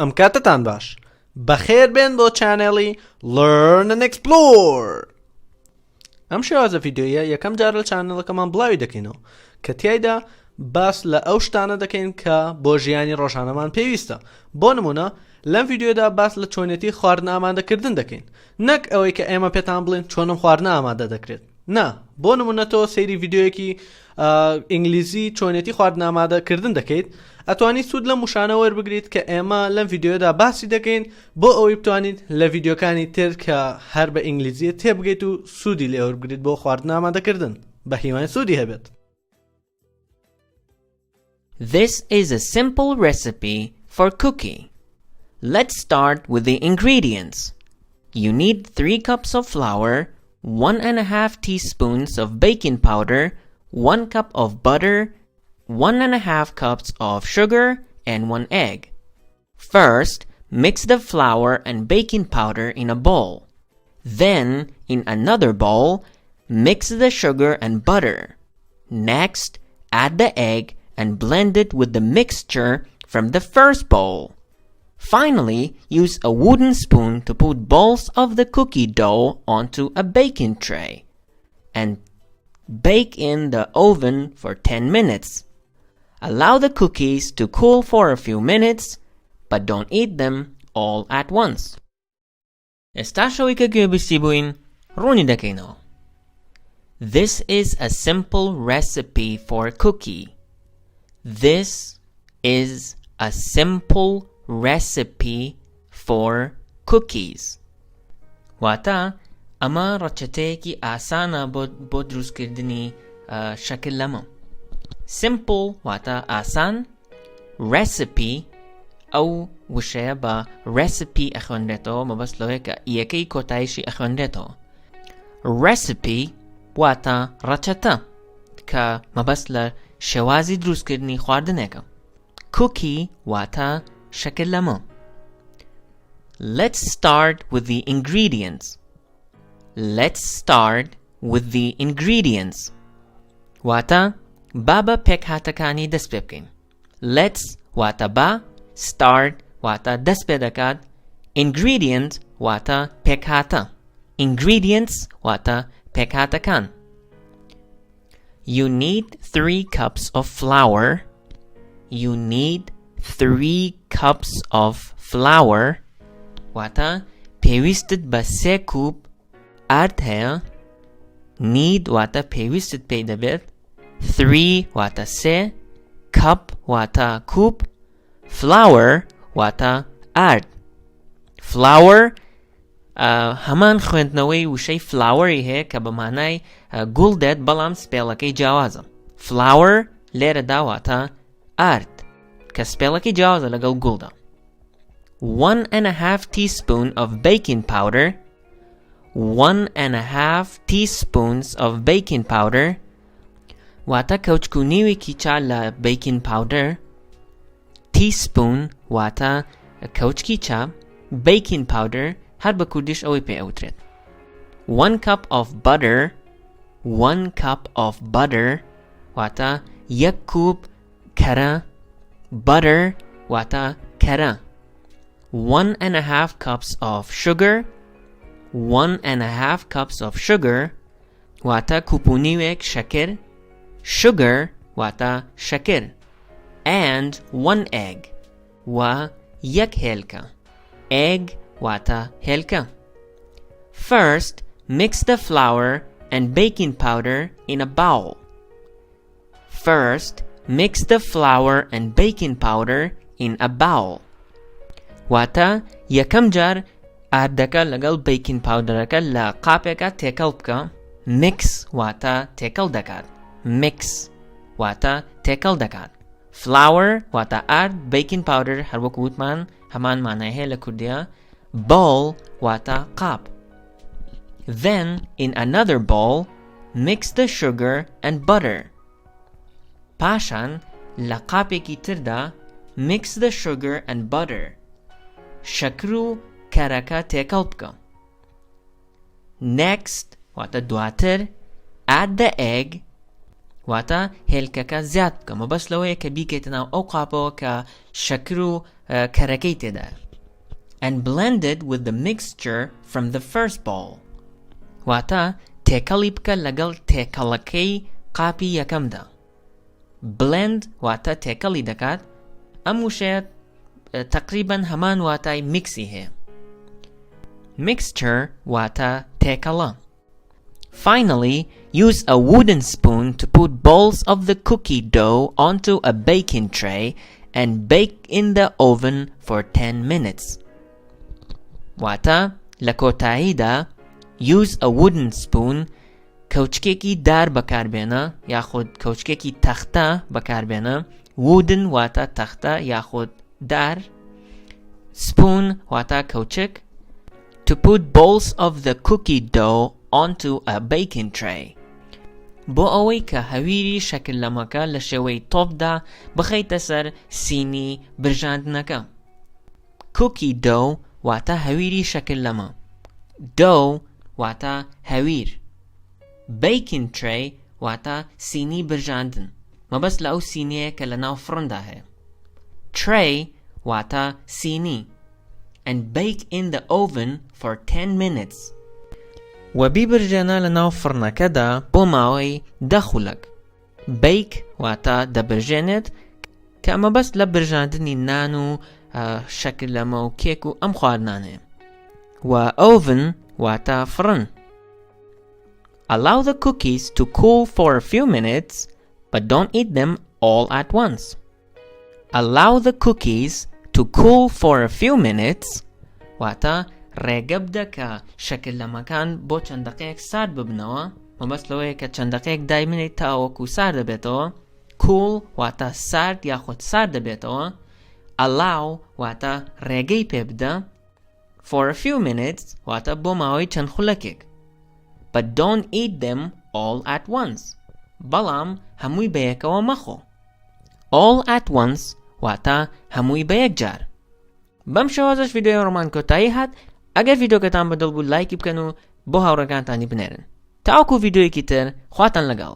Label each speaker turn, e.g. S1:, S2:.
S1: ئەم کاتتان باش بەخێر بێن بۆ چانێڵی Learn&Explore. ئەم شێوازە ڤیدیۆیە یەکەم جار لە چانێڵەکەمان بڵاوی دەکەینەوە کە تیایدا باس لە ئەو شتانە دەکەین کە بۆ ژیانی ڕۆژانەمان پێویستە. بۆ نمونە لەم ڤیدیۆدا باس لە چۆنیەتی خواردن ئامادەکردن دەکەین، نەک ئەوەی کە ئێمە پێتان بڵێن چۆنم خواردن ئامادە دەکرێت. نا، بۆ نمونە تۆ سەیری ڤیدیۆیەکی ئینگلیزی چۆنیەتی خواردن ئامادەکردن دەکەیت، ئەتوانی سوود لە موشانە وەربگریت کە ئێمە لەم ڤیدیۆدا باسی دەکەین بۆ ئەوەی بتوانیت لە ڤیدیۆکانی تر کە هەر بە ئینگلیزیە تێبگەیت و سوودی لێ وەربگریت بۆ خواردن ئامادەکردن. بە هیوایەین سوودی هەبێت.
S2: This is a simple recipe for cookie. Let's start with the ingredients. You need 3 cups of flour, 1½ teaspoons of baking powder, 1 cup of butter, 1½ cups of sugar, and 1 egg. First, mix the flour and baking powder in a bowl. Then, in another bowl, mix the sugar and butter. Next, add the egg and blend it with the mixture from the first bowl. Finally, use a wooden spoon to put balls of the cookie dough onto a baking tray and bake in the oven for 10 minutes. Allow the cookies to cool for a few minutes, but don't eat them all at once. This is a simple recipe for cookie. This is a simple recipe for cookies. واتا اما رچتەیەکی ئاسانە بۆ دروستکردنی شەکل لەمە. simple واتا ئاسان، recipe ئەو وشەیە بە recipe ئەخوێنرێتەوە، مەبەست لەوەیە کە یەکەی کۆتاییشی ئەخوێنرێتەوە. recipe واتا ڕەچەتە کە مەبەست لە شێوازی دروستکردنی خواردنێکە. cookie واتا شەکل لەمە. Let's start with the ingredients. Let's start with the ingredients. واتا بابا پێک هاتەکانی دەست پێ بکەین. Let's واتا با، start واتا دەست پێ دەکات، ingredient واتا پێک هاتە. ingredients واتا پێک هاتەکان. You need 3 cups of flour. You need 3 cups of flour. واتا پێویستت بە 3 کوب ئارد هەیە. need واتا پێویستت پێی دەبێت. 3 واتا 3. cup واتا کوب. flour واتا ئارد. flour هەمان خوێندنەوەی وشەی فلاوەری هەیە کە بە مانای گوڵ دێت بەڵام سپێڵەکەی جیاوازە. flour لێرەدا واتە ئارد کە سپێڵەکەی جیاوازە لەگەڵ گوڵدا. 1½ teaspoon of baking powder. 1½ teaspoons of baking powder واتە کەوچکونیوێکی چا لە baking powder. teaspoon واتە کەوچکی چا. baking powder هەر بە کوردیش ئەوەی پێ ئەوترێت. 1 cup of butter. 1 cup of butter واتە 1 کوب کەرە. butter واتە کەرە. 1½ cups of sugar. 1½ cups of sugar واتە کوپونیوێک شەکر. sugar واتە شەکر. and 1 egg و 1 هێلکە. egg واتە هێلکە. First, mix the flour and baking powder in a bowl. First, mix the flour and baking powder in a bowl. واتە یەکەم جار ئاردەکە لەگەڵ baking powderەکە لە قاپێکە تێکەڵ بکە. mix واتە تێکەڵ دەکات. mix واتە تێکەڵ دەکات. flour واتە ئارد، baking powder هەروەکو وتمان هەمان مانای هەیە لە کوردیە. bowl واتە قاپ. Then, in another bowl, mix the sugar and butter. پاشان لە قاپێکی تردا mix the sugar and butter. شەکر و کەرەکە تێکەڵ بکە. Next واتە دواتر add the egg. واتە هێلکەکە زیاد بکە مەبەست لەوەیە کە بیکەیتە ناو ئەو قاپەوە کە شەکر و کەرەکەی تێدا and blend it with the mixture from the first bowl واتە تێکەڵی بکە لەگەڵ تێکەڵەکەی قاپی یەکەمدا blend واتە تێکەڵی دەکات ئەم وشەیە تقریبا هەمان واتای میکسی هەیە mixture واتە تێکەڵە Finally, use a wooden spoon to put balls of the cookie dough onto a baking tray and bake in the oven for 10 minutes. Wata, lakotahida, use a wooden spoon, kauchkeki dar bakarbena, yachod kauchkeki takhta bakarbena, wooden wata takhta yachod dar, spoon wata kauchek, to put balls of the cookie dough onto a baking tray. بۆ ئەوەی کە هەویری شەکلەمەکە لە شێوەی تۆپدا بخەیتە سەر سینی برژاندنەکە. cookie dough واتە هەویری شەکلەمە. dough واتە هەویر. baking tray واتە سینی برژاندن. مەبەست لە ئەو سینەیە کە لە ناو فڕندا هەیە. tray واتە سینی. and bake in the oven for 10 minutes. و بیبرژێنە لە ناو فڕنەکەدا بۆ ماوەی 10 خولەک. بیک واتە دەبرژێنێت کە ئەمە بەس لە برژاندنی نان و شەکلەمە و کێک و ئەم خواردنانەیە. و oven واتە فڕن. Allow the cookies to cool for a few minutes, but don't eat them all at once. Allow the cookies to cool for a few minutes واتە ڕێگە بدە کە شەکلەمەکان بۆ چەند دقەیەک سارد ببنەوە مەبەست لەوەیە کە چەند دقەیەک دایمنێت تا وەکو سارد دەبێتەوە cool واتە سارد یاخود سارد دەبێتەوە allow واتە ڕێگەی پێ بدە for a few minutes واتە بۆ ماوەی چەند خولەکێک but don't eat them all at once بەڵام هەمووی بەیەکەوە مەخۆ all at once واتە هەمووی بە یەک جار بەم شێوازەش ڤیدیۆی ڕۆمان کۆتایی هات ئەگەر ڤیدیۆکەتان بەدڵ بوو لایکی بکەن و بۆ هاوڕێکانتانی بنێرن تاوەکو ڤیدیۆیەکی تر خواتان لەگەڵ